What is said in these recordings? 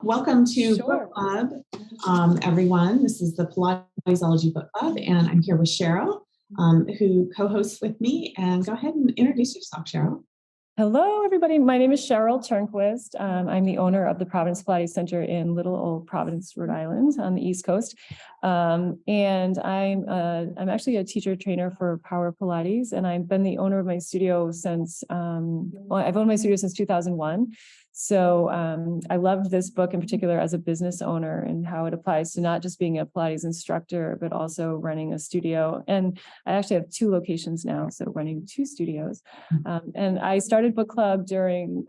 Welcome to Book Sure. Club, everyone. This is the Pilatesology Book Club, and I'm here with Cheryl, who co-hosts with me. And go ahead and introduce yourself, Cheryl. Hello, everybody. My name is Cheryl Turnquist. I'm the owner of the Providence Pilates Center in Little Old Providence, Rhode Island on the East Coast. And I'm actually a teacher trainer for Power Pilates, and I've been the owner of my studio since, I've owned my studio since 2001. So I loved this book in particular as a business owner and how it applies to not just being a Pilates instructor, but also running a studio. And I actually have 2 locations now, so running 2 studios. And I started book club during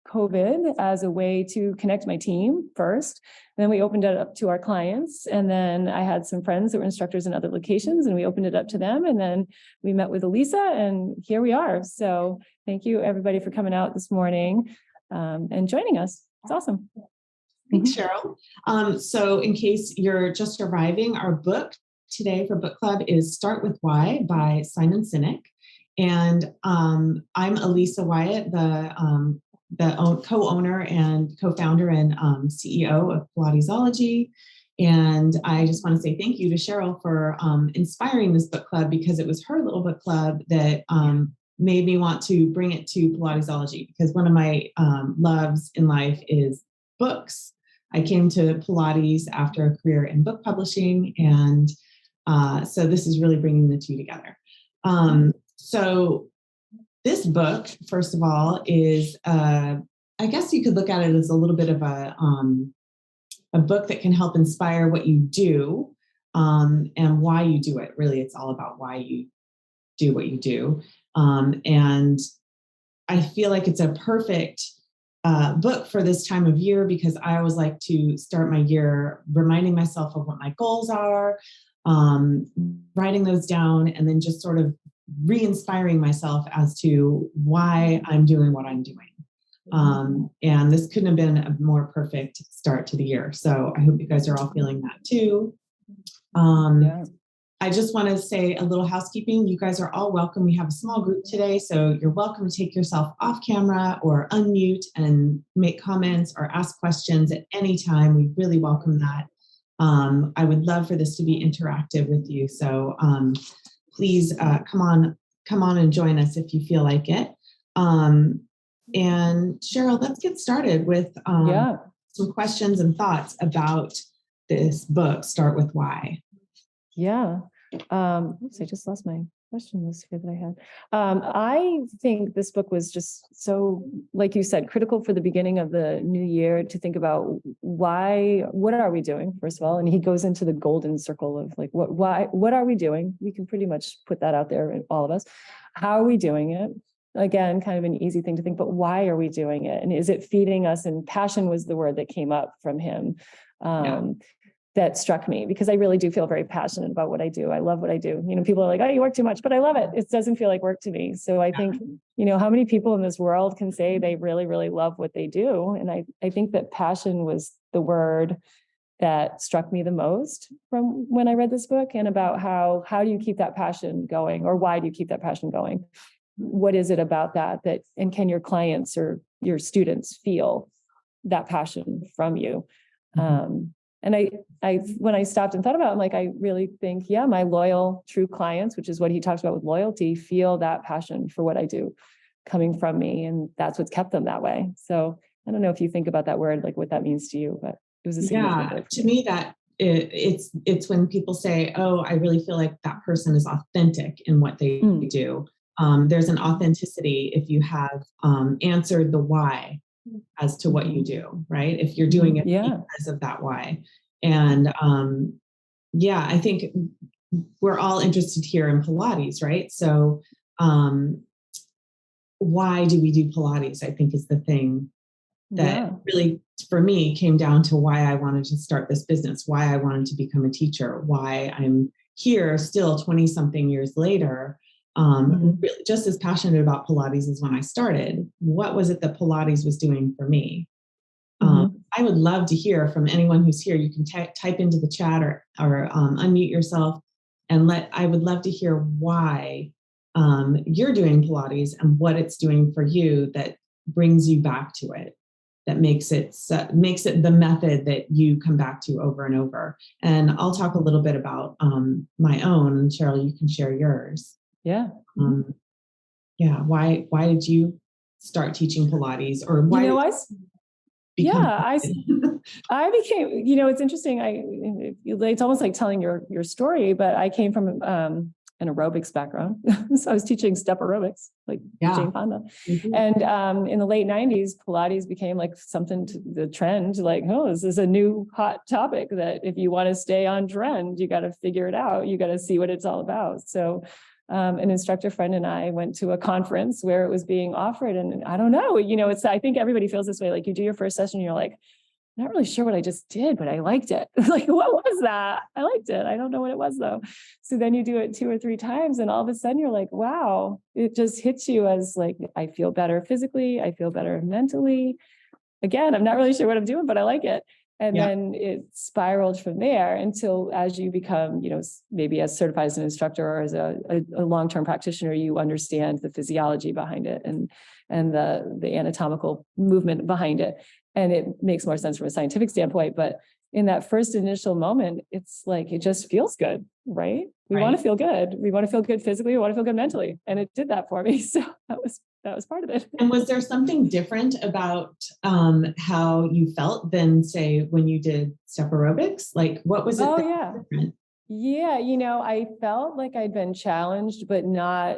COVID as a way to connect my team first. And then we opened it up to our clients. And then I had some friends that were instructors in other locations, and we opened it up to them. And then we met with Elisa, and here we are. So thank you, everybody, for coming out this morning and joining us. It's awesome. Thanks, Cheryl. So in case you're just arriving, our book today for book club is Start With Why by Simon Sinek. And I'm Elisa Wyatt, the co-owner and co-founder and CEO of Pilatesology. And I just want to say thank you to Cheryl for inspiring this book club, because it was her little book club that made me want to bring it to Pilatesology, because one of my loves in life is books. I came to Pilates after a career in book publishing, and so this is really bringing the two together. So this book, first of all, is, I guess you could look at it as a little bit of a book that can help inspire what you do and why you do it. Really, it's all about why you do what you do. And I feel like it's a perfect book for this time of year, because I always like to start my year reminding myself of what my goals are, writing those down, and then just sort of re-inspiring myself as to why I'm doing what I'm doing. And this couldn't have been a more perfect start to the year. So I hope you guys are all feeling that too. I just want to say a little housekeeping. You guys are all welcome. We have a small group today, so you're welcome to take yourself off camera or unmute and make comments or ask questions at any time. We really welcome that. I would love for this to be interactive with you. So please come on and join us if you feel like it. And Cheryl, let's get started with some questions and thoughts about this book, Start With Why. Yeah. Oops, I just lost my question list here that I had. I think this book was just so, like you said, critical for the beginning of the new year to think about what are we doing, first of all? And he goes into the golden circle of like, what are we doing? We can pretty much put that out there, all of us. How are we doing it? Again, kind of an easy thing to think, but why are we doing it? And is it feeding us? And passion was the word that came up from him. That struck me, because I really do feel very passionate about what I do. I love what I do. People are like, oh, you work too much, but I love it. It doesn't feel like work to me. So I think, how many people in this world can say they really, really love what they do? And I think that passion was the word that struck me the most from when I read this book, and about how do you keep that passion going, or why do you keep that passion going? What is it about that, and can your clients or your students feel that passion from you? And I, when I stopped and thought about it, I'm like, I really think, my loyal, true clients, which is what he talks about with loyalty, feel that passion for what I do coming from me. And that's what's kept them that way. So I don't know if you think about that word, like what that means to you, but it was a significant word. To me, that it's when people say, oh, I really feel like that person is authentic in what they do. There's an authenticity if you have answered the why as to what you do, right? If you're doing it because of that why. And I think we're all interested here in Pilates, right? So why do we do Pilates, I think, is the thing that really, for me, came down to why I wanted to start this business, why I wanted to become a teacher, why I'm here still 20 something years later. Really just as passionate about Pilates as when I started. What was it that Pilates was doing for me? I would love to hear from anyone who's here. You can type into the chat or unmute yourself, and I would love to hear why you're doing Pilates and what it's doing for you that brings you back to it. that makes it the method that you come back to over and over. And I'll talk a little bit about my own, and Cheryl, you can share yours. Yeah. Yeah. Why did you start teaching Pilates, or why? I became, it's interesting. It's almost like telling your story, but I came from an aerobics background. So I was teaching step aerobics, like Jane Fonda. Mm-hmm. And in the late 90s, Pilates became like something to the trend, like, oh, this is a new hot topic that if you want to stay on trend, you got to figure it out. You got to see what it's all about. So an instructor friend and I went to a conference where it was being offered. And I don't know, I think everybody feels this way. Like you do your first session, you're like, I'm not really sure what I just did, but I liked it. Like, what was that? I liked it. I don't know what it was though. So then you do it 2 or 3 times and all of a sudden you're like, wow, it just hits you as like, I feel better physically. I feel better mentally. Again, I'm not really sure what I'm doing, but I like it. And then it spiraled from there until as you become, maybe as certified as an instructor or as a long-term practitioner, you understand the physiology behind it and the anatomical movement behind it. And it makes more sense from a scientific standpoint. But in that first initial moment, it's like, it just feels good, right? We want to feel good. We want to feel good physically. We want to feel good mentally. And it did that for me. So that was part of it. And was there something different about how you felt than, say, when you did step aerobics? Like, what was it? Oh, yeah. Different? Yeah, I felt like I'd been challenged, but not,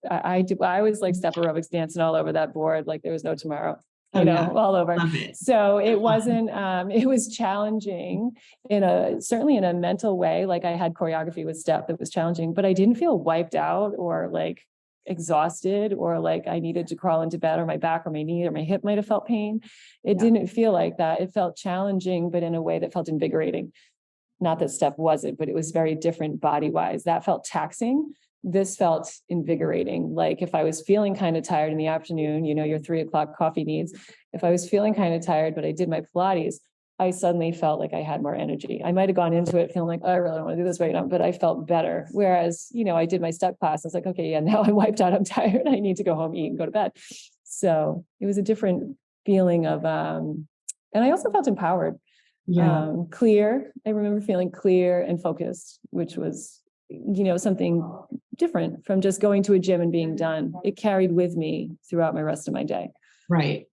I was like step aerobics dancing all over that board like there was no tomorrow. All over. So it wasn't, it was challenging certainly in a mental way. Like I had choreography with step that was challenging, but I didn't feel wiped out or like exhausted or like I needed to crawl into bed or my back or my knee or my hip might've felt pain. It didn't feel like that. It felt challenging, but in a way that felt invigorating. Not that step wasn't, but it was very different body-wise. That felt taxing. This felt invigorating. Like if I was feeling kind of tired in the afternoon, your 3 o'clock coffee needs, if I was feeling kind of tired, but I did my Pilates, I suddenly felt like I had more energy. I might've gone into it feeling like, oh, I really don't want to do this right now, but I felt better. Whereas, I did my step class. I was like, okay, yeah, now I'm wiped out. I'm tired. I need to go home, eat and go to bed. So it was a different feeling of, and I also felt empowered, clear. I remember feeling clear and focused, which was, something different from just going to a gym and being done. It carried with me throughout my rest of my day. Right.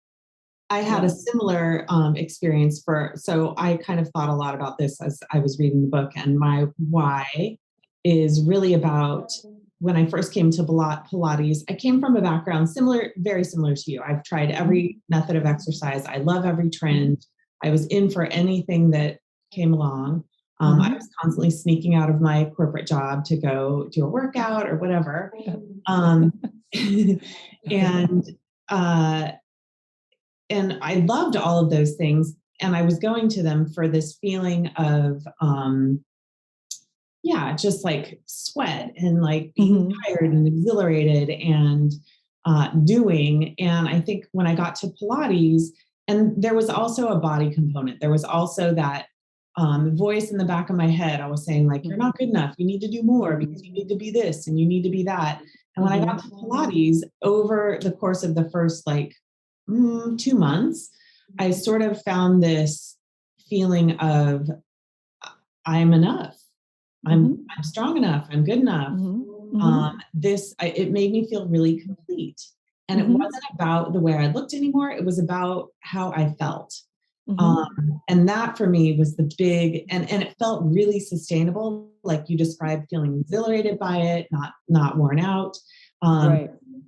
I had a similar experience so I kind of thought a lot about this as I was reading the book, and my why is really about when I first came to Pilates. I came from a background very similar to you. I've tried every method of exercise. I love every trend. I was in for anything that came along. I was constantly sneaking out of my corporate job to go do a workout or whatever. And I loved all of those things. And I was going to them for this feeling of, just like sweat and like being tired and exhilarated and doing. And I think when I got to Pilates, and there was also a body component, there was also that voice in the back of my head. I was saying like, you're not good enough. You need to do more because you need to be this and you need to be that. And when I got to Pilates over the course of the first 2 months, I sort of found this feeling of I'm enough. I'm strong enough. I'm good enough. It made me feel really complete. And it wasn't about the way I looked anymore. It was about how I felt. And that for me was the big, and it felt really sustainable. Like you described, feeling exhilarated by it, not worn out.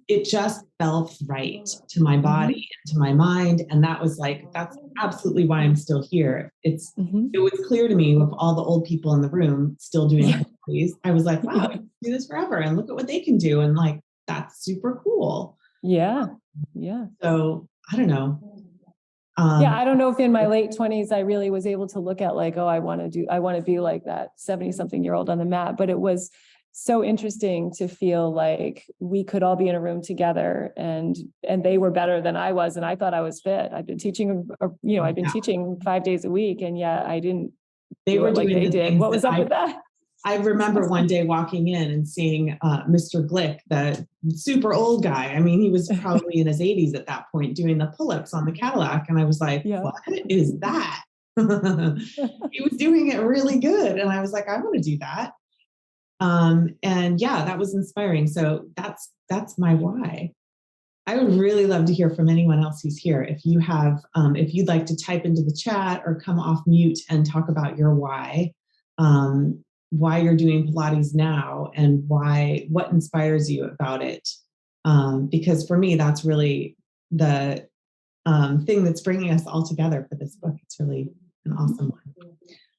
It just felt right to my body and to my mind. And that was that's absolutely why I'm still here. It was clear to me with all the old people in the room still doing Pilates. I was like, wow, I can do this forever and look at what they can do. And that's super cool. Yeah. So I don't know. I don't know if in my late 20s, I really was able to look at I want to be like that 70-something-year-old on the mat, but it was so interesting to feel like we could all be in a room together and they were better than I was. And I thought I was fit. I've been teaching, teaching 5 days a week. And yet I didn't do it like they did. What was up with that? I remember one day walking in and seeing Mr. Glick, the super old guy. I mean, he was probably in his 80s at that point, doing the pull-ups on the Cadillac. And I was like, Yeah. what is that? He was doing it really good. And I was like, I want to do that. And yeah, that was inspiring. So that's my why. I would really love to hear from anyone else who's here. If you have, if you'd like to type into the chat or come off mute and talk about your why you're doing Pilates now and what inspires you about it. Because for me, that's really the thing that's bringing us all together for this book. It's really an awesome one.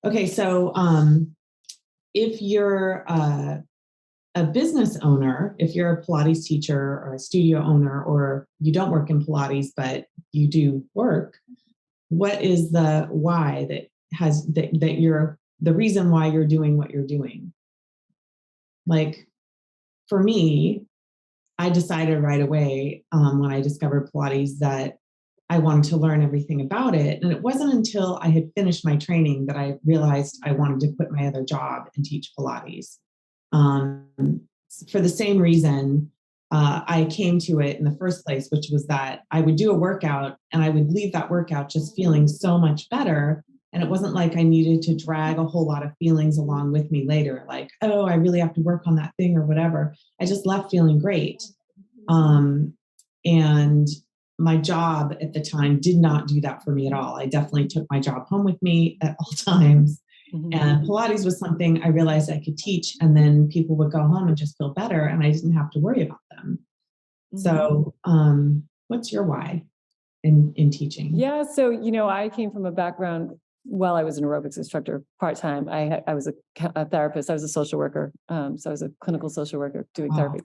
Okay, so if you're a business owner, if you're a Pilates teacher or a studio owner, or you don't work in Pilates, but you do work, what is the why that you're the reason why you're doing what you're doing? Like for me, I decided right away when I discovered Pilates that I wanted to learn everything about it. And it wasn't until I had finished my training that I realized I wanted to quit my other job and teach Pilates. For the same reason I came to it in the first place, which was that I would do a workout and I would leave that workout just feeling so much better. And it wasn't like I needed to drag a whole lot of feelings along with me later, like, oh, I really have to work on that thing or whatever. I just left feeling great. And my job at the time did not do that for me at all. I definitely took my job home with me at all times. And Pilates was something I realized I could teach, and then people would go home and just feel better, and I didn't have to worry about them. So, what's your why in teaching? Yeah, so I came from a background. While I was an aerobics instructor part-time, I was a therapist. I was a social worker, so I was a clinical social worker doing therapy,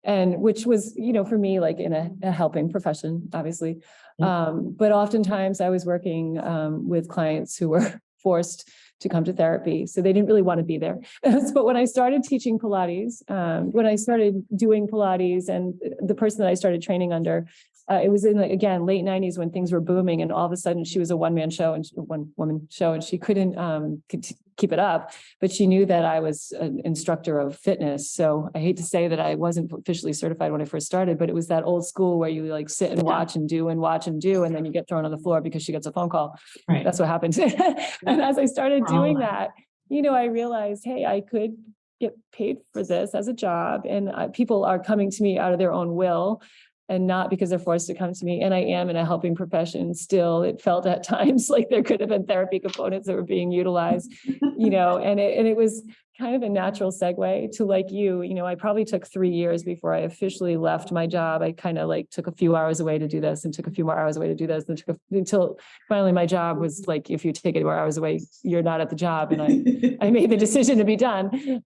and which was for me like in a helping profession, obviously. But oftentimes I was working with clients who were forced to come to therapy. So they didn't really want to be there. But when I started teaching Pilates, when I started doing Pilates, and the person that I started training under, it was in again, late 90s when things were booming, and all of a sudden she was a one-woman show, and she couldn't keep it up, but she knew that I was an instructor of fitness. So I hate to say that I wasn't officially certified when I first started, but it was that old school where you like sit and watch and do and watch and do, and then you get thrown on the floor because she gets a phone call. Right. That's what happened. And as I started doing that, I realized, hey, I could get paid for this as a job, and people are coming to me out of their own will, and not because they're forced to come to me. And I am in a helping profession still. It felt at times like there could have been therapy components that were being utilized, and it was kind of a natural segue to like I probably took 3 years before I officially left my job. I kind of like took a few hours away to do this and took a few more hours away to do this, and until finally my job was like, if you take 8 more hours away, you're not at the job. And I made the decision to be done.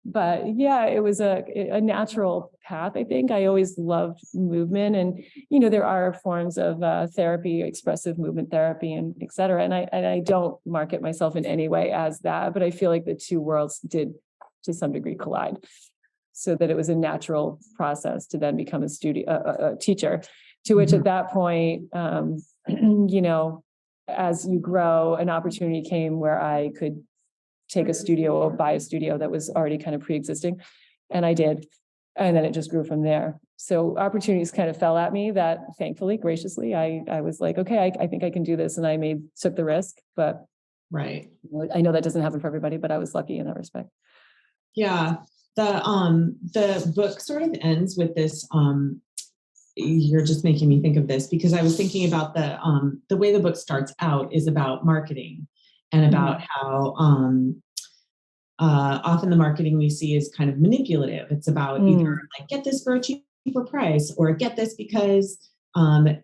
But yeah, it was a natural path. I think I always loved movement, and there are forms of therapy, expressive movement therapy, and et cetera. And I don't market myself in any way as that, but I feel like the two worlds did to some degree collide, so that it was a natural process to then become a teacher, to which at that point, as you grow, an opportunity came where I could take a studio or buy a studio that was already kind of pre-existing. And I did. And then it just grew from there. So opportunities kind of fell at me that thankfully, graciously, I was like, okay, I think I can do this. And I took the risk, but right. I know that doesn't happen for everybody, but I was lucky in that respect. Yeah. The book sort of ends with this, you're just making me think of this, because I was thinking about the way the book starts out is about marketing, and about how often the marketing we see is kind of manipulative. It's about either like, get this for a cheaper price, or get this because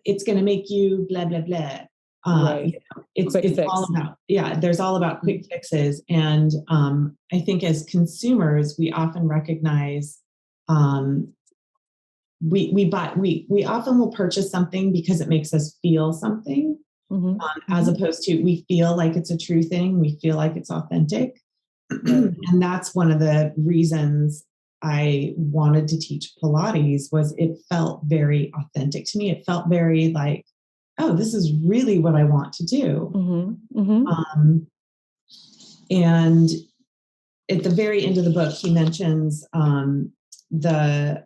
it's going to make you blah, blah, blah. Right. It's all about, there's all about quick fixes. And I think as consumers, we often recognize we often will purchase something because it makes us feel something, as opposed to we feel like it's a true thing. We feel like it's authentic. And that's one of the reasons I wanted to teach Pilates, was it felt very authentic to me. It felt very like, oh, this is really what I want to do. And at the very end of the book, he mentions the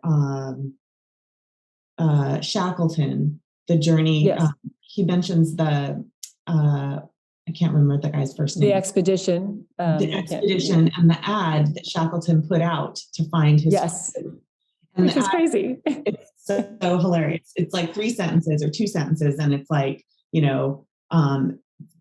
Shackleton, the journey. Yes. He mentions the I can't remember the guy's first name. The expedition. The expedition and the ad that Shackleton put out to find his. Yes. And which is crazy. It's so hilarious. It's like 3 sentences or 2 sentences, and it's like, you know,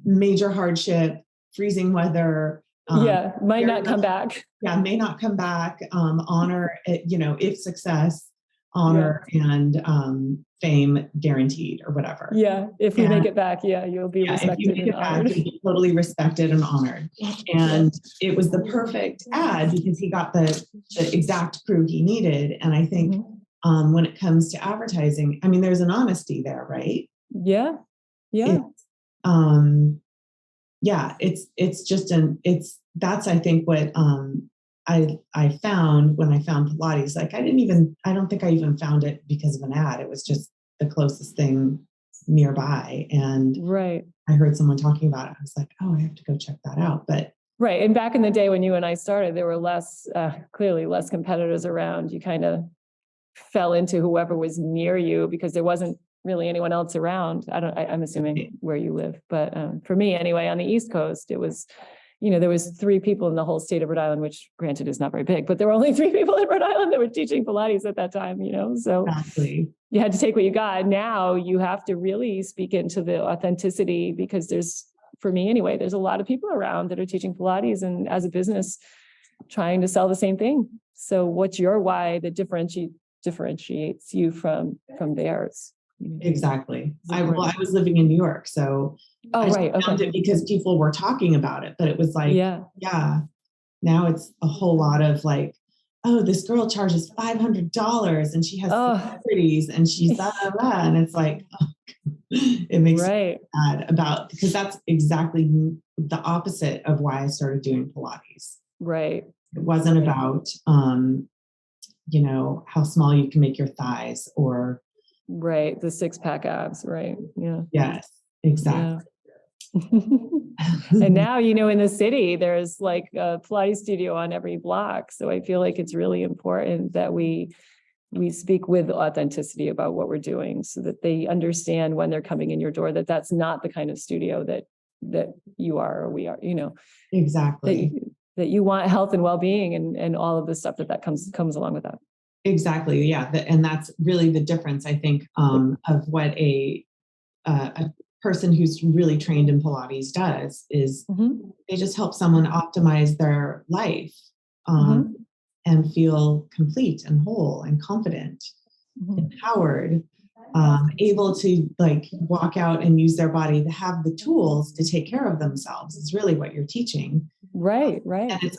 major hardship, freezing weather. Might not come back. Yeah, may not come back. Honor, you know, if success, honor and fame guaranteed, or whatever. Yeah, if we make it back, you'll be respected and honored. You'll be totally respected and honored. And it was the perfect ad because he got the exact crew he needed. And I think when it comes to advertising, I mean, there's an honesty there, right? Yeah. It's just that's I think what I found when I found Pilates. Like I don't think I even found it because of an ad. It was just the closest thing nearby. And I heard someone talking about it. I was like, oh, I have to go check that out. But right. And back in the day when you and I started, there were clearly less competitors around. You kind of fell into whoever was near you because there wasn't really anyone else around. I'm assuming where you live, but for me anyway, on the East Coast, it was, you know, there was 3 people in the whole state of Rhode Island, which granted is not very big, but there were only 3 people in Rhode Island that were teaching Pilates at that time, you know, so you had to take what you got. Now you have to really speak into the authenticity because for me anyway, there's a lot of people around that are teaching Pilates and as a business trying to sell the same thing. So what's your why that differentiates you from theirs? Exactly. I was living in New York, so I found it because people were talking about it, but it was like, now it's a whole lot of like, oh, this girl charges $500 and she has celebrities and she's blah, blah, blah. And it's like, it makes me sad because that's exactly the opposite of why I started doing Pilates. Right. It wasn't about, you know, how small you can make your thighs or the 6-pack abs, right? Yeah. Yes, exactly. And now, you know, in the city, there's like a Pilates studio on every block. So I feel like it's really important that we speak with authenticity about what we're doing so that they understand when they're coming in your door that that's not the kind of studio that you are or we are, you know. Exactly. That you want health and well-being and all of the stuff that comes along with that. Exactly. Yeah. And that's really the difference, I think, of what a person who's really trained in Pilates does is they just help someone optimize their life and feel complete and whole and confident, empowered, able to like walk out and use their body to have the tools to take care of themselves is really what you're teaching. Right. And it's,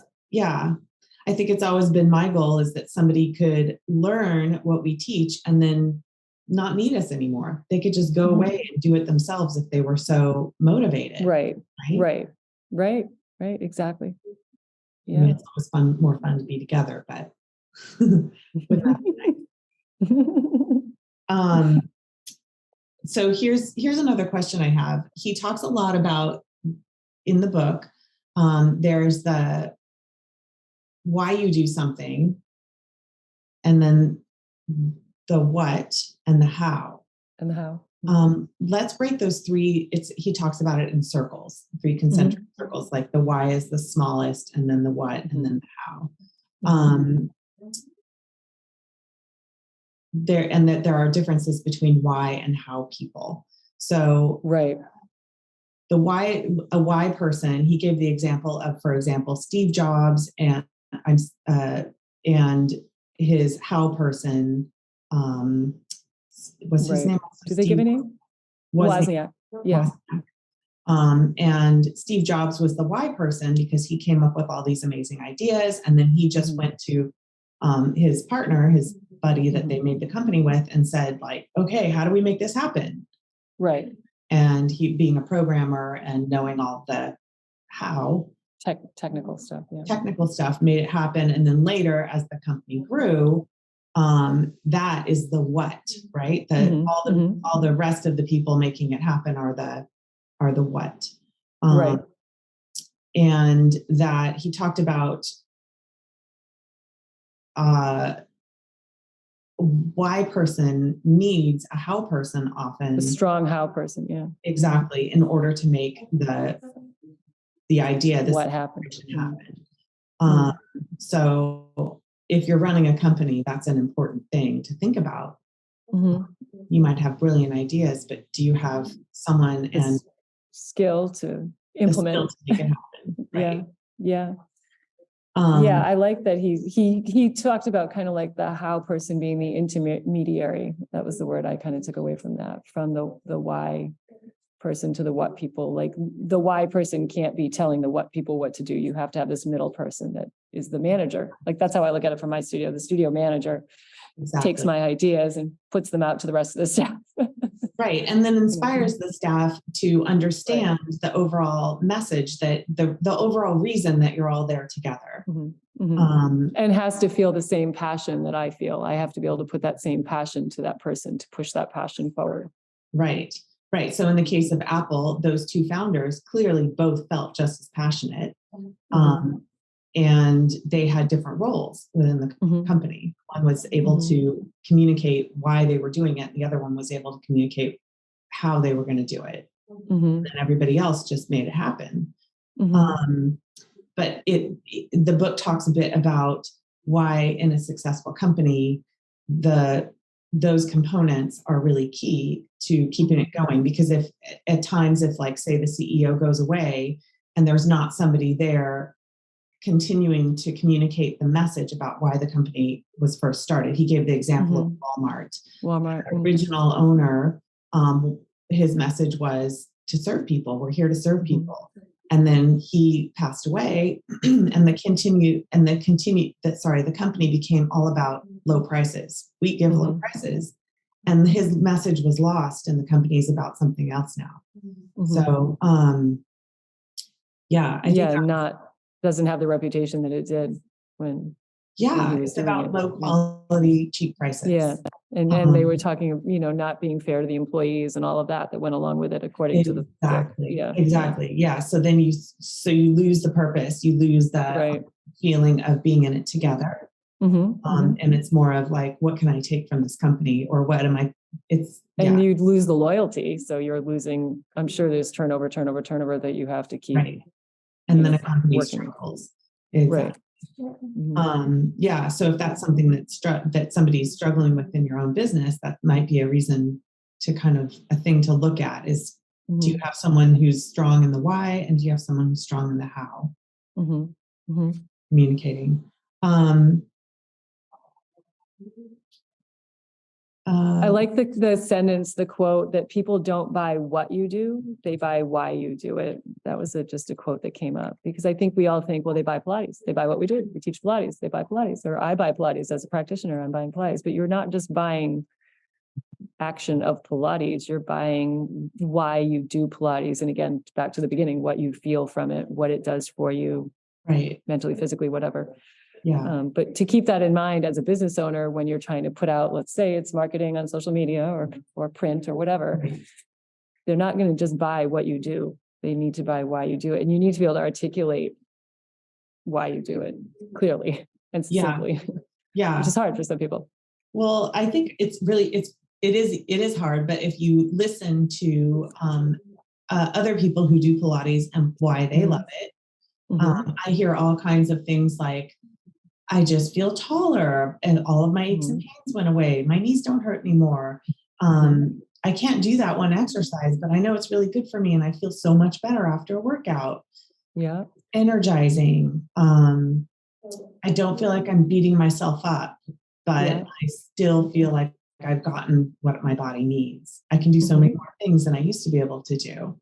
I think it's always been my goal is that somebody could learn what we teach and then not need us anymore. They could just go away and do it themselves if they were so motivated. Right. Exactly. Yeah. I mean, it's always more fun to be together, but would that be nice? So here's another question I have. He talks a lot about in the book, there's the why you do something, and then the what and the how. Let's break those 3. He talks about it in circles, 3 concentric circles, like the why is the smallest, and then the what, and then the how. There are differences between why and how people. So the why, a why person, he gave the example of, for example, Steve Jobs and his how person, what's his name? Do they give a name? Wozniak. Yeah. And Steve Jobs was the why person because he came up with all these amazing ideas. And then he just went to his partner, his buddy that they made the company with and said like, okay, how do we make this happen? Right. And he being a programmer and knowing all the how technical stuff. Yeah. Technical stuff made it happen. And then later as the company grew, that is the what, right? All the rest of the people making it happen are the what. Right. And that he talked about why person needs a how person often. A strong how person, yeah. Exactly, in order to make the idea this what happened happen. So if you're running a company, that's an important thing to think about. You might have brilliant ideas, but do you have someone and skill to the implement skill to make it happen? Right. Yeah. Yeah, I like that he talked about kind of like the how person being the intermediary. That was the word I kind of took away from that, from the why person to the what people. Like the why person can't be telling the what people what to do. You have to have this middle person that is the manager. Like that's how I look at it for my studio. The studio manager takes my ideas and puts them out to the rest of the staff. Right. And then inspires the staff to understand the overall message, that the overall reason that you're all there together. And has to feel the same passion that I feel. I have to be able to put that same passion to that person to push that passion forward. Right. Right. So in the case of Apple, those two founders clearly both felt just as passionate. And they had different roles within the company. One was able to communicate why they were doing it. The other one was able to communicate how they were going to do it. And everybody else just made it happen. But the book talks a bit about why in a successful company, those components are really key to keeping it going. Because if at times, if like, say the CEO goes away and there's not somebody there continuing to communicate the message about why the company was first started. He gave the example of Walmart. The original owner, his message was to serve people. We're here to serve people. And then he passed away, and the company became all about low prices. We give low prices, and his message was lost, and the company is about something else now. So, I think doesn't have the reputation that it did when he was it's about low quality, cheap prices. And then they were talking, not being fair to the employees and all of that went along with it, according to the book. Exactly. So then you lose the purpose, you lose the feeling of being in it together. And it's more of like, what can I take from this company, or what am I? And you lose the loyalty, so you're losing. I'm sure there's turnover that you have to keep. Right. And then a company struggles. Exactly. So if that's something that somebody's struggling with in your own business, that might be a reason to kind of a thing to look at is, do you have someone who's strong in the why, and do you have someone who's strong in the how? Communicating. I like the sentence, the quote, that people don't buy what you do, they buy why you do it. That was just a quote that came up, because I think we all think, well, they buy Pilates, they buy what we do, we teach Pilates, they buy Pilates, or I buy Pilates as a practitioner, I'm buying Pilates. But you're not just buying action of Pilates, you're buying why you do Pilates. And again, back to the beginning, what you feel from it, what it does for you, mentally, physically, whatever. But to keep that in mind as a business owner, when you're trying to put out, let's say it's marketing on social media or print or whatever, they're not going to just buy what you do. They need to buy why you do it. And you need to be able to articulate why you do it clearly and simply. Which is hard for some people. Well, I think it is hard, but if you listen to other people who do Pilates and why they love it, I hear all kinds of things like, I just feel taller and all of my aches and pains went away. My knees don't hurt anymore. I can't do that one exercise, but I know it's really good for me and I feel so much better after a workout. Energizing. I don't feel like I'm beating myself up, but I still feel like I've gotten what my body needs. I can do so many more things than I used to be able to do.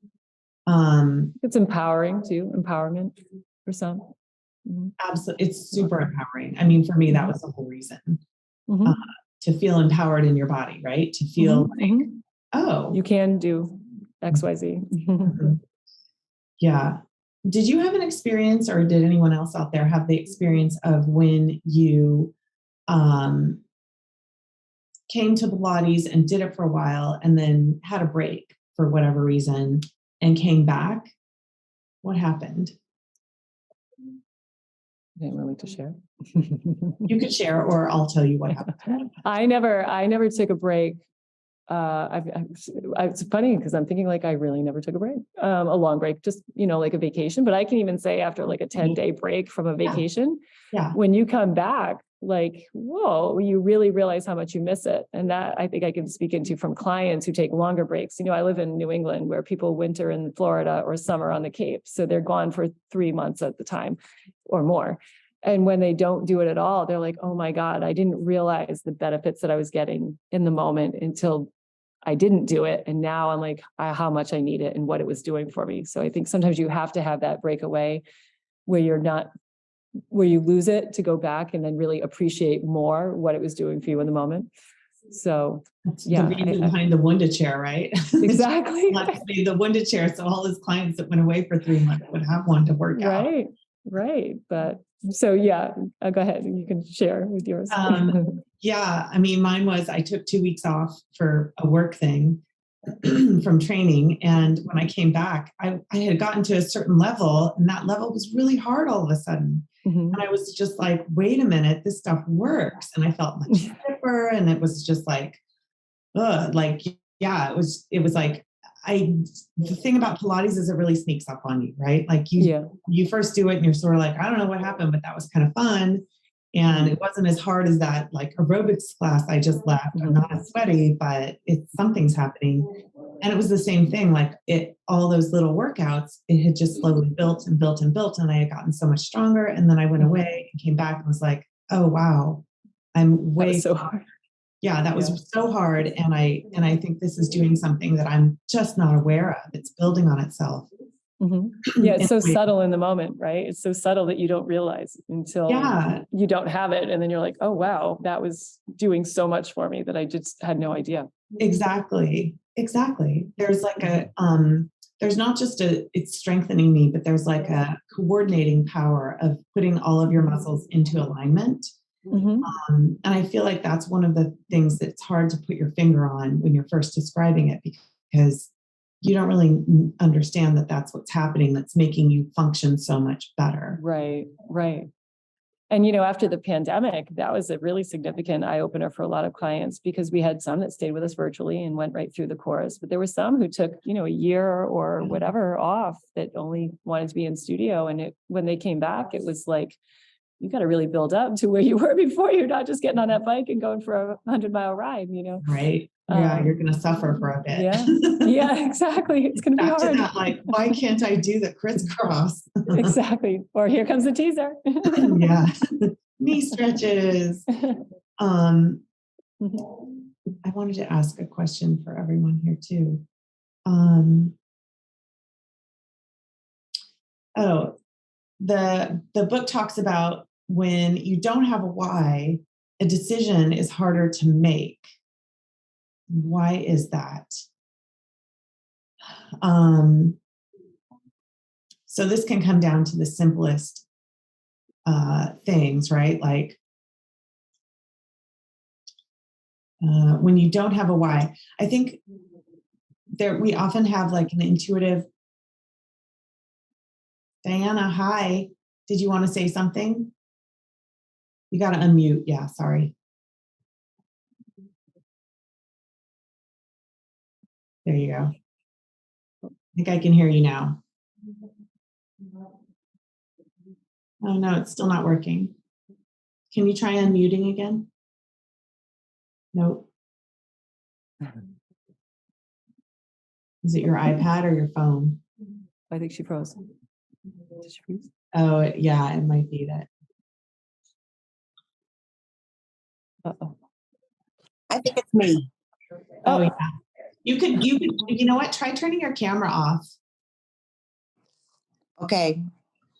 It's empowering too, empowerment for some. Absolutely. It's super empowering. I mean, for me, that was the whole reason, to feel empowered in your body, right? To feel like, oh, you can do X, Y, Z. Yeah. Did you have an experience, or did anyone else out there have the experience of when you came to Pilates and did it for a while and then had a break for whatever reason and came back? What happened? Anyone like to share? You could share, or I'll tell you what happened. I never took a break. It's funny because I'm thinking like I really never took a break, a long break, just, like a vacation. But I can even say after like a 10-day break from a vacation, Yeah. when you come back, like, whoa, you really realize how much you miss it. And that I think I can speak into from clients who take longer breaks. I live in New England where people winter in Florida or summer on the Cape. So they're gone for 3 months at the time or more. And when they don't do it at all, they're like, oh my God, I didn't realize the benefits that I was getting in the moment until I didn't do it. And now I'm like, how much I need it and what it was doing for me. So I think sometimes you have to have that breakaway where you lose it to go back and then really appreciate more what it was doing for you in the moment. So that's the reason behind the Wunda chair, right? Exactly. The Wunda chair. So all his clients that went away for 3 months would have one to work out. Right. But so, go ahead. You can share with yours. Yeah. I mean, mine was, I took 2 weeks off for a work thing from training. And when I came back, I had gotten to a certain level, and that level was really hard all of a sudden. And I was just like, wait a minute, this stuff works. And I felt much stiffer. And it was just like, it was like, the thing about Pilates is it really sneaks up on you, right? Like you first do it and you're sort of like, I don't know what happened, but that was kind of fun. And it wasn't as hard as that like aerobics class I just left. I'm not as sweaty, but something's happening. And it was the same thing. Like all those little workouts, it had just slowly built and built and built. And I had gotten so much stronger. And then I went away and came back and was like, oh, wow, I'm way so hard. Yeah, that was so hard. And I think this is doing something that I'm just not aware of. It's building on itself. Yeah, it's so subtle in the moment, right? It's so subtle that you don't realize until you don't have it. And then you're like, oh, wow, that was doing so much for me that I just had no idea. Exactly. There's like there's not just it's strengthening me, but there's like a coordinating power of putting all of your muscles into alignment. And I feel like that's one of the things that's hard to put your finger on when you're first describing it, because you don't really understand that that's what's happening that's making you function so much better. Right. And, after the pandemic, that was a really significant eye opener for a lot of clients, because we had some that stayed with us virtually and went right through the course. But there were some who took, a year or whatever off that only wanted to be in studio. And when they came back, it was like, you got to really build up to where you were before. You're not just getting on that bike and going for a 100-mile ride, Right. Yeah, you're going to suffer for a bit. Yeah, exactly. It's going to be hard. To that, like, why can't I do the crisscross? Exactly. Or here comes the teaser. Yeah. Knee stretches. I wanted to ask a question for everyone here too. The book talks about when you don't have a why, a decision is harder to make. Why is that? So this can come down to the simplest things, right? Like when you don't have a why, I think we often have like an intuitive. Diana, hi. Did you want to say something? You got to unmute. Yeah, sorry. There you go. I think I can hear you now. Oh, no, it's still not working. Can you try unmuting again? Nope. Is it your iPad or your phone? I think she froze. Did she freeze? Oh, yeah, it might be that. Uh-oh. I think it's me. Oh, yeah. You could, you know what? Try turning your camera off. Okay.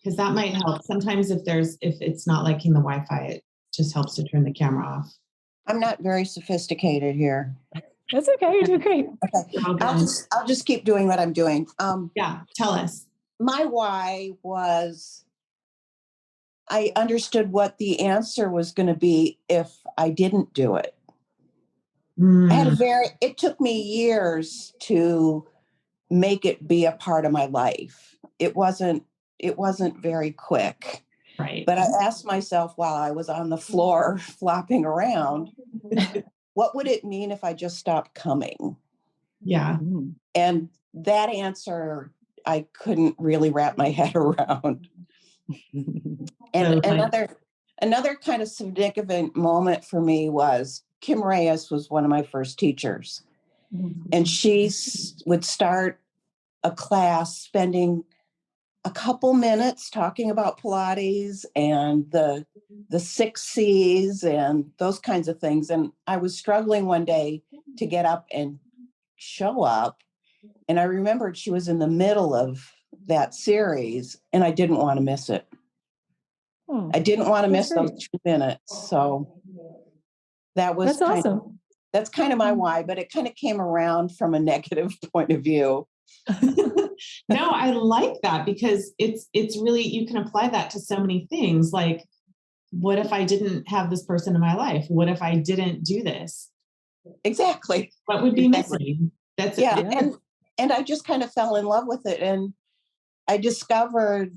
Because that might help. Sometimes if it's not liking the Wi-Fi, it just helps to turn the camera off. I'm not very sophisticated here. That's okay. You're doing great. Okay. I'll just keep doing what I'm doing. Yeah. Tell us. My why was I understood what the answer was going to be if I didn't do it. It took me years to make it be a part of my life. It wasn't very quick. Right. But I asked myself while I was on the floor flopping around, what would it mean if I just stopped coming? Yeah. And that answer, I couldn't really wrap my head around. And another kind of significant moment for me was Kim Reyes was one of my first teachers. And she would start a class spending a couple minutes talking about Pilates and the 6 C's and those kinds of things. And I was struggling one day to get up and show up. And I remembered she was in the middle of that series and I didn't want to miss it. I didn't want to miss those 2 minutes. So that's awesome. That's kind of my why, but it kind of came around from a negative point of view. No, I like that because it's really, you can apply that to so many things. Like, what if I didn't have this person in my life? What if I didn't do this? Exactly. What would be missing? That's yeah. And I just kind of fell in love with it. And I discovered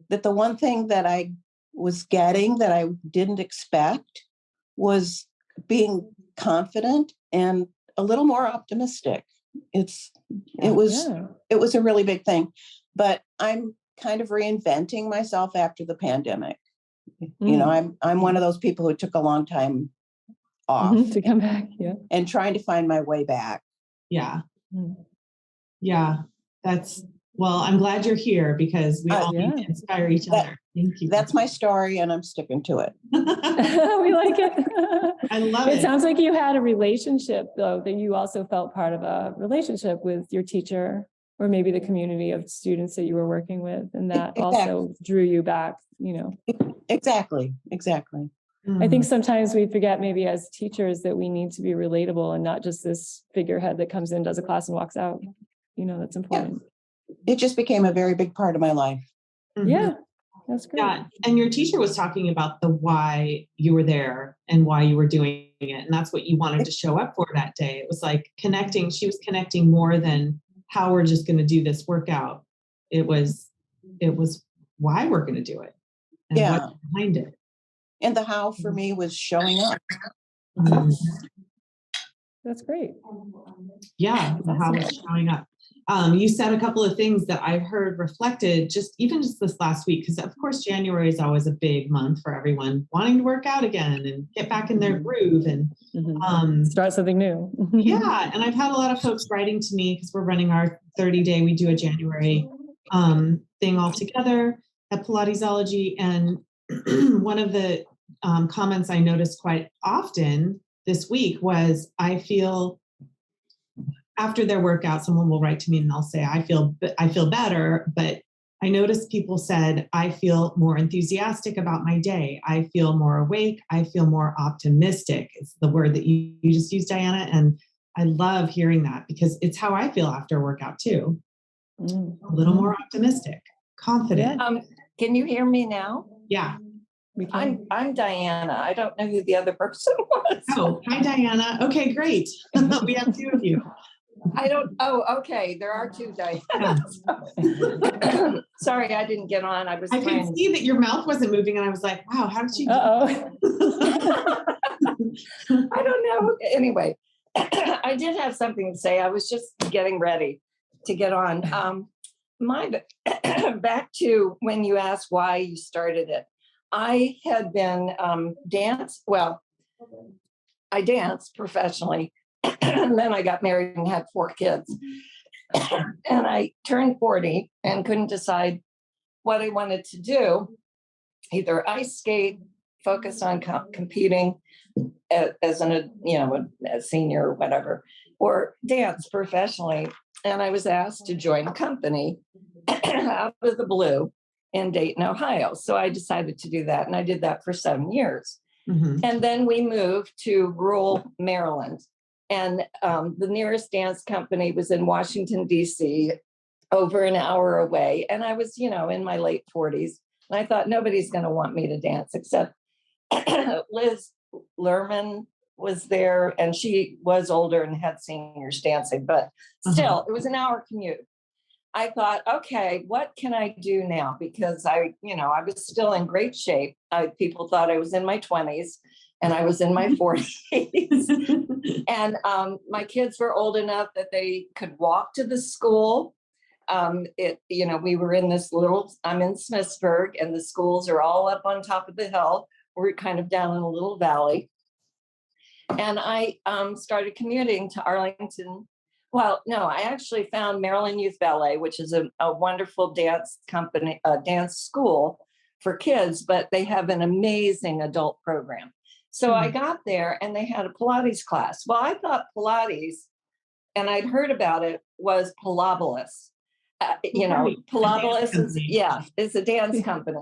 that the one thing that I was getting that I didn't expect was being confident and a little more optimistic. It was a really big thing, but I'm kind of reinventing myself after the pandemic. You know, I'm one of those people who took a long time off to come back. And trying to find my way back. Yeah. Yeah. Well, I'm glad you're here because we all need to inspire each other. Thank you. That's my story and I'm sticking to it. We like it. I love it. It sounds like you had a relationship though, that you also felt part of a relationship with your teacher or maybe the community of students that you were working with. And that also drew you back, you know. Exactly. I think sometimes we forget maybe as teachers that we need to be relatable and not just this figurehead that comes in, does a class and walks out. You know, that's important. It just became a very big part of my life. Yeah, that's great. Yeah. And your teacher was talking about the why you were there and why you were doing it. And that's what you wanted to show up for that day. It was like connecting. She was connecting more than how we're just going to do this workout. It was why we're going to do it and what's behind it. And the how for me was showing up. That's great. Yeah, the how was showing up. You said a couple of things that I've heard reflected just this last week, because of course, January is always a big month for everyone wanting to work out again and get back in their groove and start something new. Yeah. And I've had a lot of folks writing to me because we're running our 30-day, we do a January thing all together at Pilatesology. And one of the comments I noticed quite often this week was, I feel after their workout, someone will write to me and they'll say, I feel better. But I noticed people said, I feel more enthusiastic about my day. I feel more awake. I feel more optimistic. It's the word that you just used, Diana. And I love hearing that because it's how I feel after a workout too. A little more optimistic, confident. Can you hear me now? Yeah. I'm Diana. I don't know who the other person was. Oh, hi, Diana. Okay, great. We have two of you. Okay. There are two Dianas. Sorry, I didn't get on. I could see that your mouth wasn't moving and I was like, wow, how did you do that? I don't know. Anyway, I did have something to say. I was just getting ready to get on. Back to when you asked why you started it. I had been I danced professionally, and then I got married and had 4 kids. And I turned 40 and couldn't decide what I wanted to do. Either ice skate, focus on competing as a senior or whatever, or dance professionally. And I was asked to join a company out of the blue in Dayton, Ohio. So I decided to do that. And I did that for 7 years. And then we moved to rural Maryland. And the nearest dance company was in Washington, D.C., over an hour away. And I was, in my late 40s. And I thought nobody's going to want me to dance except Liz Lerman was there. And she was older and had seniors dancing. But still, it was an hour commute. I thought, okay, what can I do now? Because I was still in great shape. People thought I was in my 20s and I was in my 40s. And my kids were old enough that they could walk to the school. We were in I'm in Smithsburg, and the schools are all up on top of the hill. We're kind of down in a little valley. And I started commuting to Arlington. Well, no, I actually found Maryland Youth Ballet, which is a wonderful dance company, dance school for kids, but they have an amazing adult program. So I got there and they had a Pilates class. Well, I thought Pilates, and I'd heard about it, was Pilabolus. Pilabolus is a dance company.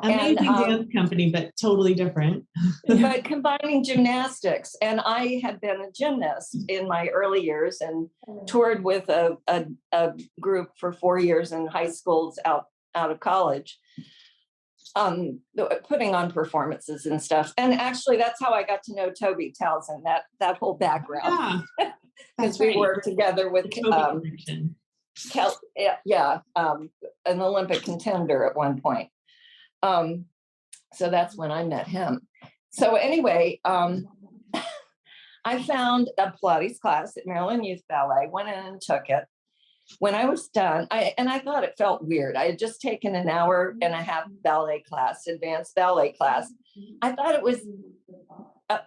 Amazing dance company, but totally different. But combining gymnastics. And I had been a gymnast in my early years and toured with a group for 4 years in high schools out of college, putting on performances and stuff. And actually, that's how I got to know Toby Townsend, that whole background. Yeah, because we worked together with an Olympic contender at one point. So that's when I met him. So anyway, I found a Pilates class at Maryland Youth Ballet, went in and took it. When I was done, I thought it felt weird. I had just taken an hour and a half ballet class, advanced ballet class. I thought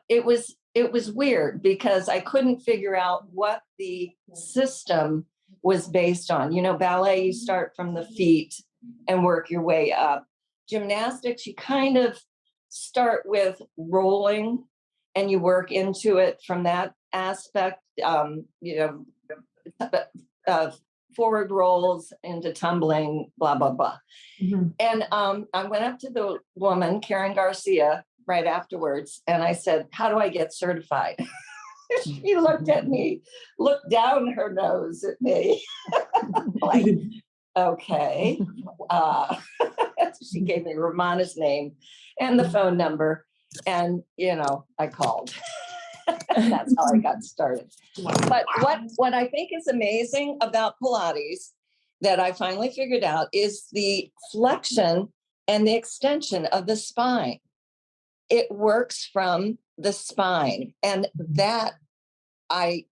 it was weird because I couldn't figure out what the system was based on. Ballet, you start from the feet and work your way up. Gymnastics, you kind of start with rolling and you work into it from that aspect, forward rolls into tumbling, blah, blah, blah. Mm-hmm. And I went up to the woman, Karen Garcia, right afterwards. And I said, how do I get certified? She looked at me, looked down her nose at me. Like, okay. She gave me Romana's name and the phone number. And, I called. That's how I got started. But what I think is amazing about Pilates that I finally figured out is the flexion and the extension of the spine. It works from the spine. And that I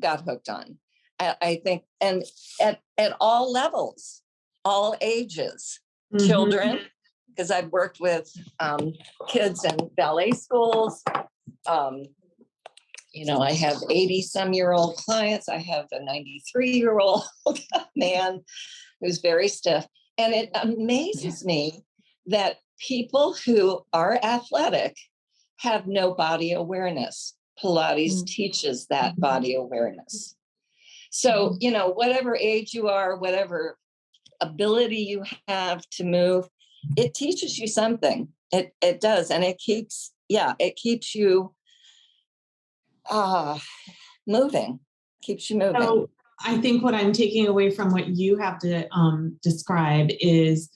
got hooked on. I think, and at all levels, all ages, mm-hmm. Children, because I've worked with kids in ballet schools. I have 80-some-year-old clients. I have a 93-year-old man who's very stiff. And it amazes me that people who are athletic have no body awareness. Pilates teaches that body awareness. So, whatever age you are, whatever ability you have to move, it teaches you something. It does. And it keeps you moving, keeps you moving. So I think what I'm taking away from what you have to describe is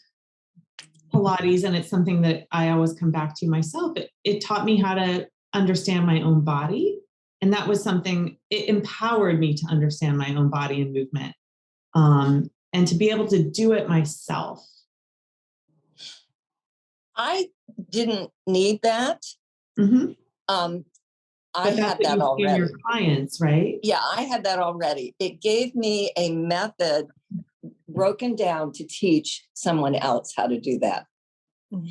Pilates, and it's something that I always come back to myself. It taught me how to understand my own body. And that was something, it empowered me to understand my own body and movement, and to be able to do it myself. I didn't need that. Mm-hmm. I had that already. Your clients, right? Yeah, I had that already. It gave me a method broken down to teach someone else how to do that. Mm-hmm.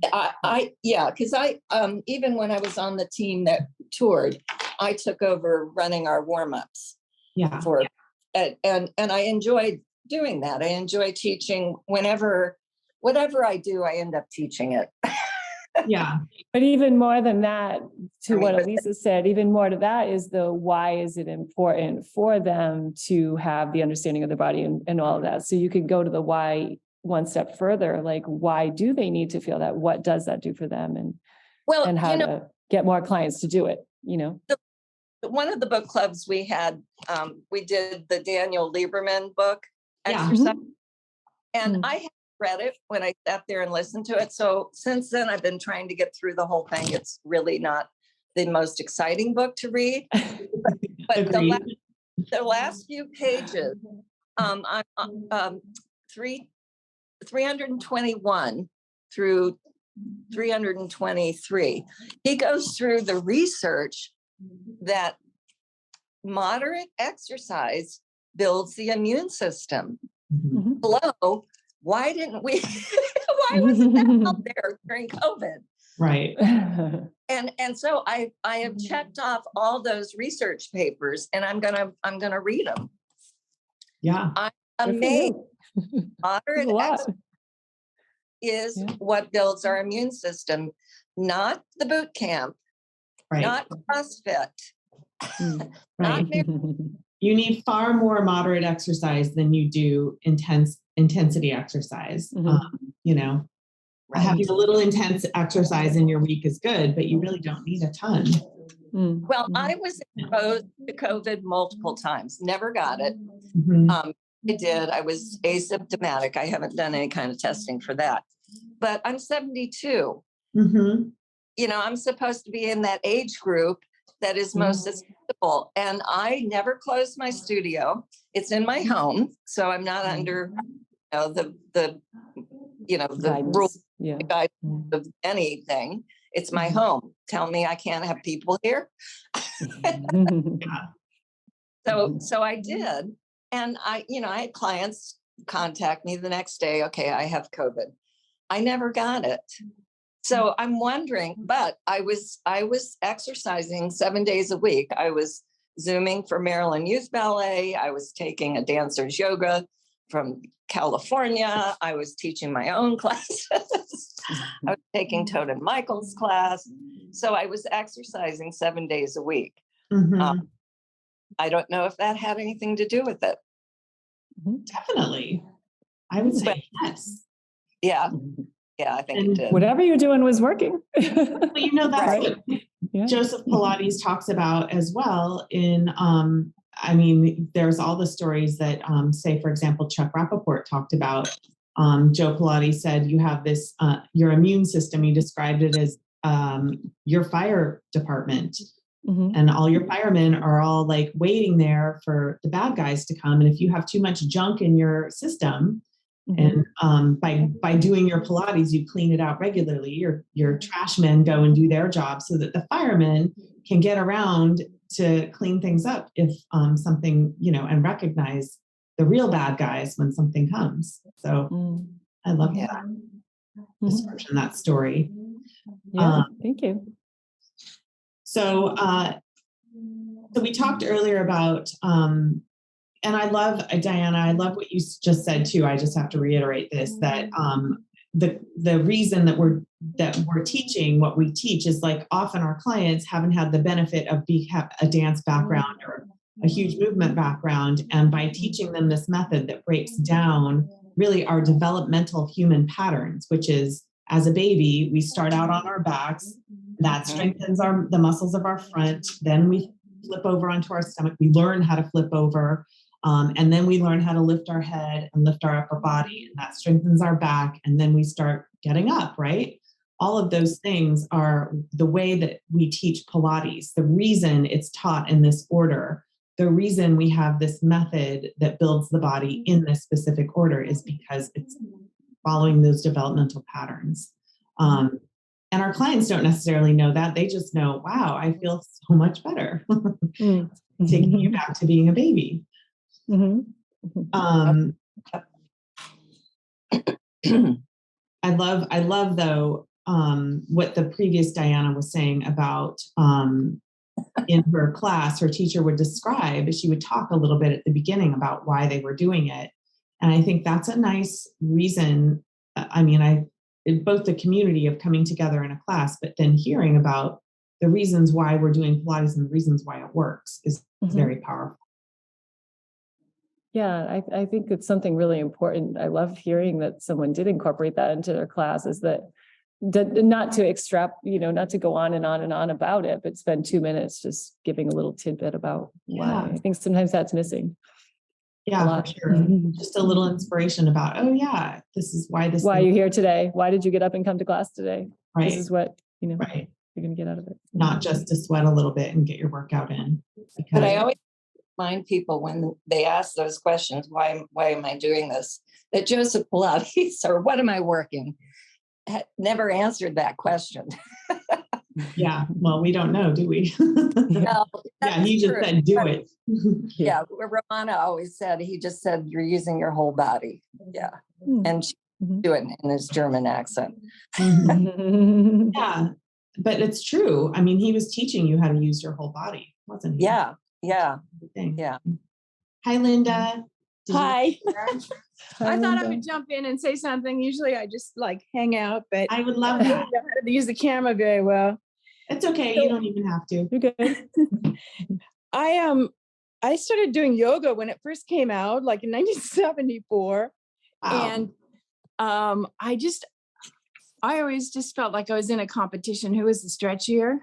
Because I even when I was on the team that toured, I took over running our warm-ups. Yeah. And I enjoyed doing that. I enjoy teaching whatever I do, I end up teaching it. Yeah. But even more than that, what Elisa said, even more to that is why is it important for them to have the understanding of their body and all of that. So you could go to the why one step further, like why do they need to feel that? What does that do for them? And how to get more clients to do it, One of the book clubs we had, we did the Daniel Lieberman book, Exercise. Mm-hmm. And I had read it when I sat there and listened to it. So since then, I've been trying to get through the whole thing. It's really not the most exciting book to read, but the last few pages I'm 321 through 323. He goes through the research that moderate exercise builds the immune system. Mhm. Hello, why didn't we? Why wasn't that out there during COVID? Right. And so I have checked off all those research papers, and I'm gonna read them. Yeah. I'm Good for amazed. you. Moderate There's a lot. exercise is Yeah. what builds our immune system, not the boot camp, Right. not CrossFit, Mm. not Right. You need far more moderate exercise than you do intensity exercise. Mhm. You know, having a little intense exercise in your week is good, but you really don't need a ton. Mm. Well, I was exposed to COVID multiple times, never got it. Mhm. I did. I was asymptomatic. I haven't done any kind of testing for that. But I'm 72. Mhm. You know, I'm supposed to be in that age group that is most susceptible. And I never closed my studio. It's in my home. So I'm not under the Guidance. rules Yeah. guidance of anything. It's my home. Tell me I can't have people here. So I did. And I had clients contact me the next day. Okay, I have COVID. I never got it. So I'm wondering, but I was exercising 7 days a week. I was Zooming for Maryland Youth Ballet. I was taking a dancer's yoga from California. I was teaching my own classes. I was taking Todd Michael's class. So I was exercising 7 days a week. Mhm. I don't know if that had anything to do with it. Definitely. I would say yes. Yeah. Yeah, I think And it did. Whatever you're doing was working. Well, you know, that's Right. what Yeah. Joseph Pilates talks about as well in, I mean, there's all the stories that, say, for example, Chuck Rappaport talked about. Joe Pilates said, you have this, your immune system, you described it as your fire department. Mhm. And all your firemen are all like waiting there for the bad guys to come. And if you have too much junk in your system, Mhm. and by doing your Pilates, you clean it out regularly. Your trash men go and do their job so that the firemen can get around to clean things up if something, and recognize the real bad guys when something comes. So Mm. I love Yeah. that Mhm. description, that story. Yeah. Thank you. So we talked earlier about, and I love, Diana, I love what you just said too. I just have to reiterate this, that the reason that we're teaching what we teach is like often our clients haven't had the benefit of have a dance background or a huge movement background. And by teaching them this method that breaks down really our developmental human patterns, which is as a baby, we start out on our backs, that strengthens the muscles of our front. Then we flip over onto our stomach. We learn how to flip over. And then we learn how to lift our head and lift our upper body, and that strengthens our back. And then we start getting up, right? All of those things are the way that we teach Pilates. The reason it's taught in this order, the reason we have this method that builds the body in this specific order is because it's following those developmental patterns. And our clients don't necessarily know that. They just know, wow, I feel so much better. Taking you back to being a baby. I love though, what the previous Diana was saying about, in her class, her teacher would describe, she would talk a little bit at the beginning about why they were doing it. And I think that's a nice reason. I mean, both the community of coming together in a class, but then hearing about the reasons why we're doing Pilates and the reasons why it works is very powerful. Yeah, I think it's something really important. I love hearing that someone did incorporate that into their class, is that not to not to go on and on and on about it, but spend 2 minutes just giving a little tidbit about why. I think sometimes that's missing. Yeah, for sure. Just a little inspiration about, oh yeah, this is why why you're here today. Why did you get up and come to class today? Right. This is what, right. you're going to get out of it. Not just to sweat a little bit and get your workout in. But I always remind people when they ask those questions, why am I doing this? That Joseph Pilates, or what am I working, never answered that question. Yeah. Well, we don't know, do we? No, Yeah. He just true. said, do it. Yeah. Romana always said, he just said, you're using your whole body. Yeah. And she do it in his German accent. Yeah. But it's true. I mean, he was teaching you how to use your whole body, wasn't he? Yeah. Yeah. Yeah. Hi, Linda. Hi. Hi, I thought I Linda. would jump in and say something. Usually I just like hang out, but I would love I don't that. know how to use the camera very well. It's okay. You don't even have to. You're good. I started doing yoga when it first came out, like in 1974. Wow. And I always just felt like I was in a competition. Who was the stretchier?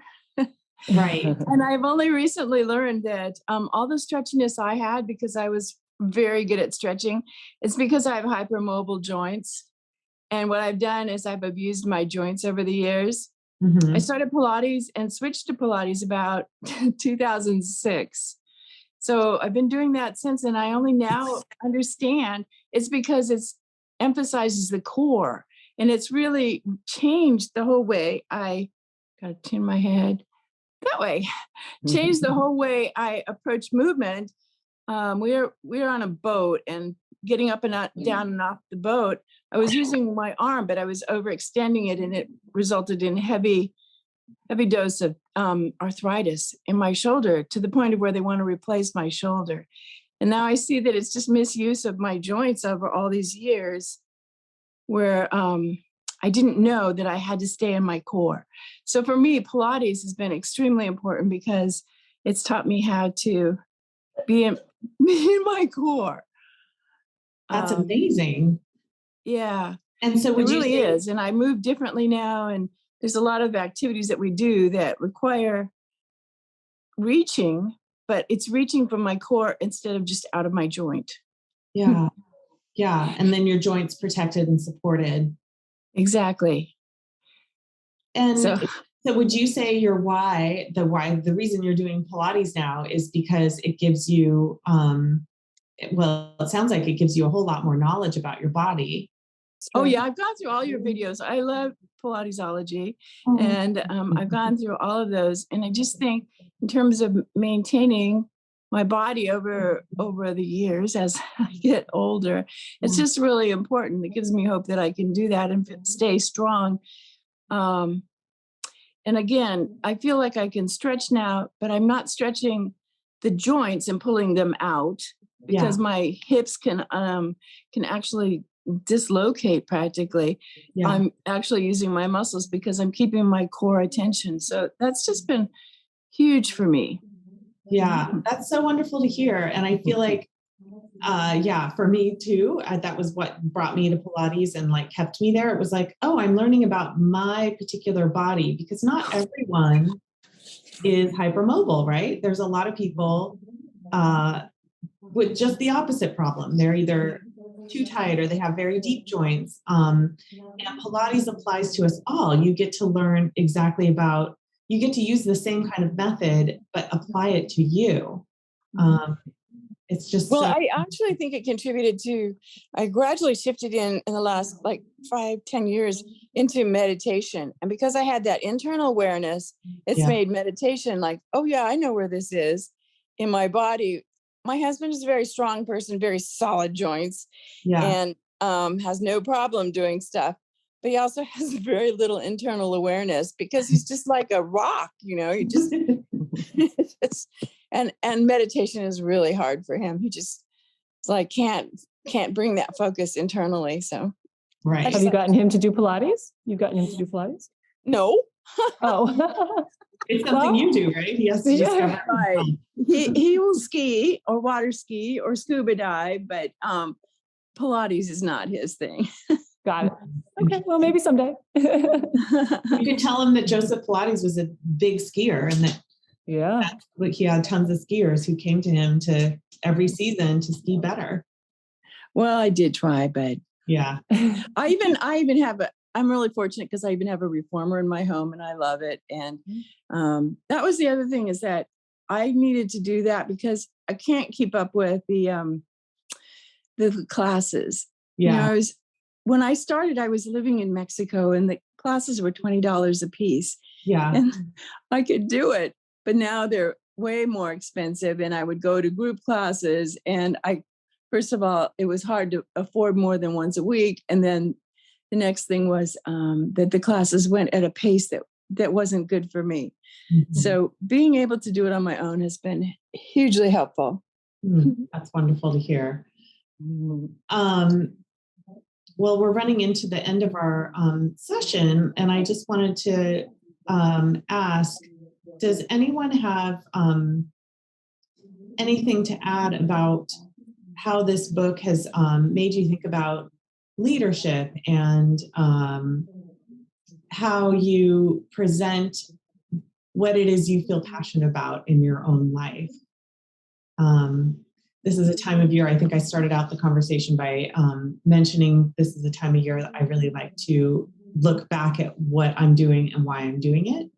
Right. And I've only recently learned that all the stretchiness I had, because I was very good at stretching, it's because I have hypermobile joints. And what I've done is I've abused my joints over the years. Mhm. I started Pilates and switched to Pilates about 2006. So I've been doing that since, and I only now understand it's because it's emphasizes the core, and it's really changed the whole way I gotta turn my head that way, changed the whole way I approach movement. We were on a boat, and getting up and down and off the boat, I was using my arm, but I was overextending it, and it resulted in heavy dose of arthritis in my shoulder, to the point of where they want to replace my shoulder. And now I see that it's just misuse of my joints over all these years, where I didn't know that I had to stay in my core. So for me, Pilates has been extremely important because it's taught me how to be in my core. That's amazing. Yeah. And so would It you really say, is. And I move differently now. And there's a lot of activities that we do that require reaching, but it's reaching from my core instead of just out of my joint. yeah, yeah. And then your joints protected and supported. Exactly. And So so would you say the reason you're doing Pilates now is because it gives you, well, it sounds like it gives you a whole lot more knowledge about your body. oh yeah, I've gone through all your videos. I love Pilatesology, and I've gone through all of those. And I just think, in terms of maintaining my body over the years as I get older, it's just really important. It gives me hope that I can do that and stay strong. And again, I feel like I can stretch now, but I'm not stretching the joints and pulling them out, because my hips can actually dislocate practically. Yeah. I'm actually using my muscles because I'm keeping my core attention. So that's just been huge for me. Yeah, that's so wonderful to hear. And I feel like, for me too, that was what brought me to Pilates and like kept me there. It was like, oh, I'm learning about my particular body, because not everyone is hypermobile, right? There's a lot of people with just the opposite problem. They're either too tight or they have very deep joints. And Pilates applies to us all. You get to learn exactly about, you get to use the same kind of method, but apply it to you. It's just Well, so, I actually think it contributed to, I gradually shifted in the last like 5-10 years into meditation. And because I had that internal awareness, it's made meditation like, oh yeah, I know where this is in my body. My husband is a very strong person, very solid joints, and has no problem doing stuff. But he also has very little internal awareness, because he's just like a rock, he just, and meditation is really hard for him. He just, it's like, can't bring that focus internally. So right. Have you gotten him to do Pilates? You've gotten him to do Pilates? no. Oh. It's something you do, right? He has to discover. Right. He will ski or water ski or scuba dive, but Pilates is not his thing. Got it. Okay, well, maybe someday. You could tell him that Joseph Pilates was a big skier, and that he had tons of skiers who came to him to every season to ski better. Well, I did try, but yeah. I even have I'm really fortunate because I even have a reformer in my home, and I love it. And that was the other thing, is that I needed to do that because I can't keep up with the classes. Yeah. When I started, I was living in Mexico and the classes were $20 a piece. Yeah. And I could do it, but now they're way more expensive. And I would go to group classes, and first of all, it was hard to afford more than once a week. And then the next thing was that the classes went at a pace that wasn't good for me. Mm-hmm. So being able to do it on my own has been hugely helpful. That's wonderful to hear. Well, we're running into the end of our session, and I just wanted to ask, does anyone have anything to add about how this book has made you think about leadership and how you present what it is you feel passionate about in your own life? This is a time of year, I think I started out the conversation by mentioning this is a time of year that I really like to look back at what I'm doing and why I'm doing it,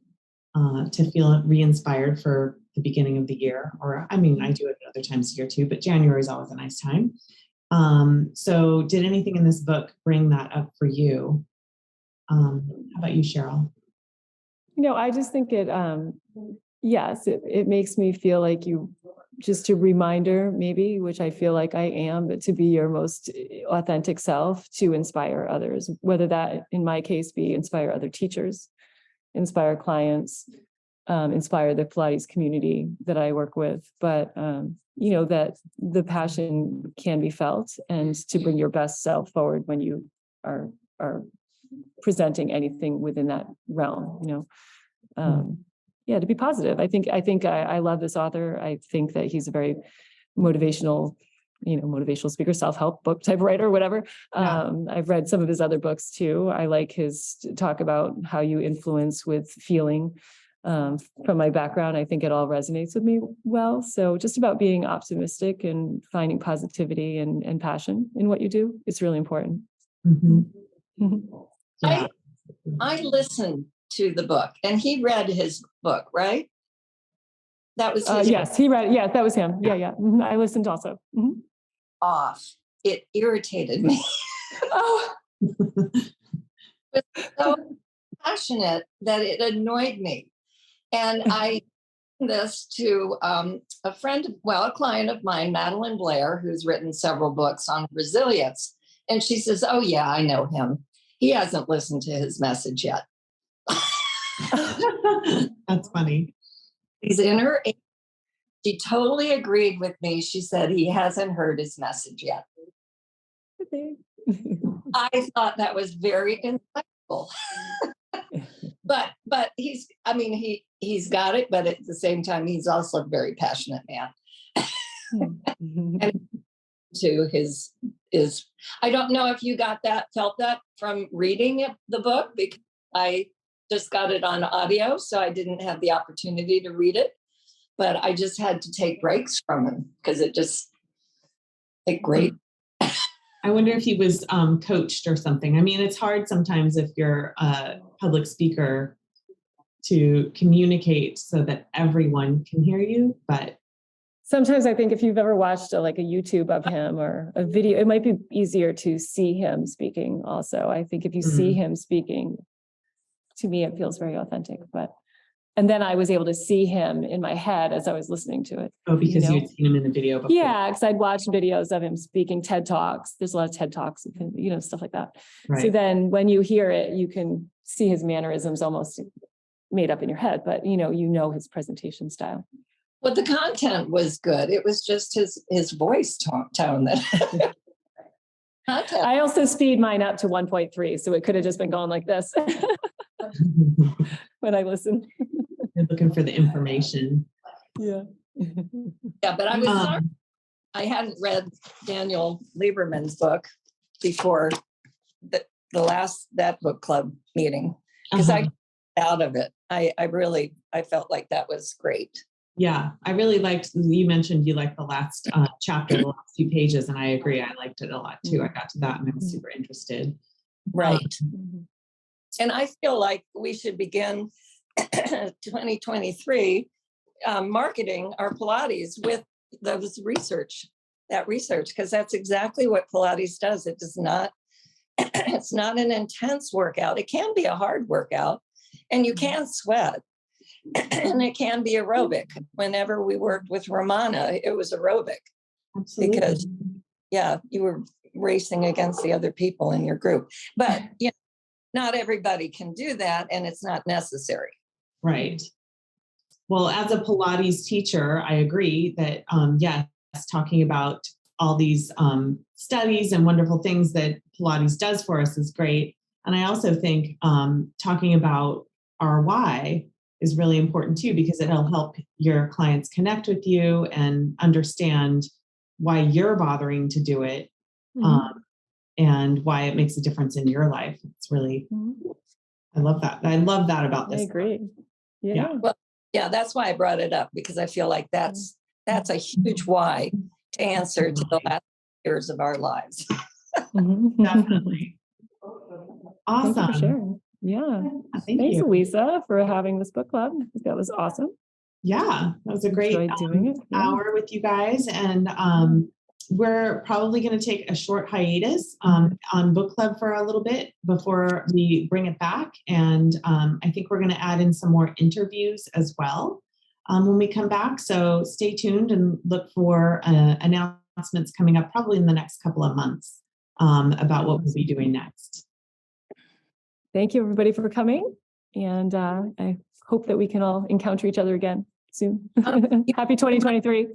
to feel re-inspired for the beginning of the year. Or, I mean, I do it at other times of year too, but January is always a nice time. So did anything in this book bring that up for you? How about you, Cheryl? I just think yes, it makes me feel like just a reminder, maybe, which I feel like I am, but to be your most authentic self, to inspire others, whether that, in my case, be inspire other teachers, inspire clients, inspire the Pilates community that I work with. But, that the passion can be felt, and to bring your best self forward when you are presenting anything within that realm, to be positive. I think I love this author. I think that he's a very motivational speaker, self-help book type writer, whatever. Yeah. I've read some of his other books too. I like his talk about how you influence with feeling. From my background, I think it all resonates with me well. So just about being optimistic and finding positivity and passion in what you do, it's really important. Mm-hmm. Yeah. I listened to the book, and he read his book, right? That was his yes, he read it. Yeah, that was him. Yeah. I listened also. Off. It irritated me. Oh, It was so passionate that it annoyed me. And I this to a client of mine, Madeline Blair, who's written several books on resilience. And she says, "Oh yeah, I know him. He hasn't listened to his message yet." That's funny. He's in her 80s. She totally agreed with me. She said he hasn't heard his message yet. I thought that was very insightful. But he's got it, but at the same time, he's also a very passionate man. And to his I don't know if you felt that from reading the book, because I just got it on audio, so I didn't have the opportunity to read it, but I just had to take breaks from him because great. I wonder if he was coached or something. I mean, it's hard sometimes if you're a public speaker to communicate so that everyone can hear you, but sometimes I think if you've ever watched a YouTube of him or a video, it might be easier to see him speaking also. I think if you see him speaking, to me, it feels very authentic. And then I was able to see him in my head as I was listening to it. Oh, because you had seen him in the video before. Yeah, because I'd watched videos of him speaking, TED Talks. There's a lot of TED Talks, stuff like that. Right. So then when you hear it, you can see his mannerisms almost made up in your head, but you know his presentation style. Well, the content was good. It was just his voice tone that. I also speed mine up to 1.3, so it could have just been going like this when I listen. You're looking for the information. Yeah. Yeah, but I was sorry. I hadn't read Daniel Lieberman's book before the last that book club meeting, because I got out of it. I felt like that was great. Yeah, I really liked, you mentioned you liked the last chapter, the last few pages, and I agree. I liked it a lot too. I got to that and I was super interested. Right. And I feel like we should begin 2023 marketing our Pilates with those research, because that's exactly what Pilates does. It does not, it's not an intense workout. It can be a hard workout and you can sweat and it can be aerobic. Whenever we worked with Romana, it was aerobic. Absolutely. Because you were racing against the other people in your group, but not everybody can do that and it's not necessary. Right. Well, as a Pilates teacher, I agree that, yes, talking about all these studies and wonderful things that Pilates does for us is great. And I also think talking about our why is really important too, because it'll help your clients connect with you and understand why you're bothering to do it, and why it makes a difference in your life. It's really, I love that. I love that about this. I agree. Yeah. Well, yeah, that's why I brought it up, because I feel like that's a huge why to answer to the last years of our lives. Definitely. Awesome. Thank you for sharing. Yeah. Thank Thanks, you. Lisa, for having this book club. I think that was awesome. Yeah, that was a great Enjoyed doing it. Yeah. hour with you guys. And we're probably going to take a short hiatus on book club for a little bit before we bring it back. And I think we're going to add in some more interviews as well when we come back. So stay tuned and look for announcements coming up probably in the next couple of months about what we'll be doing next. Thank you, everybody, for coming. And I hope that we can all encounter each other again soon. Happy 2023.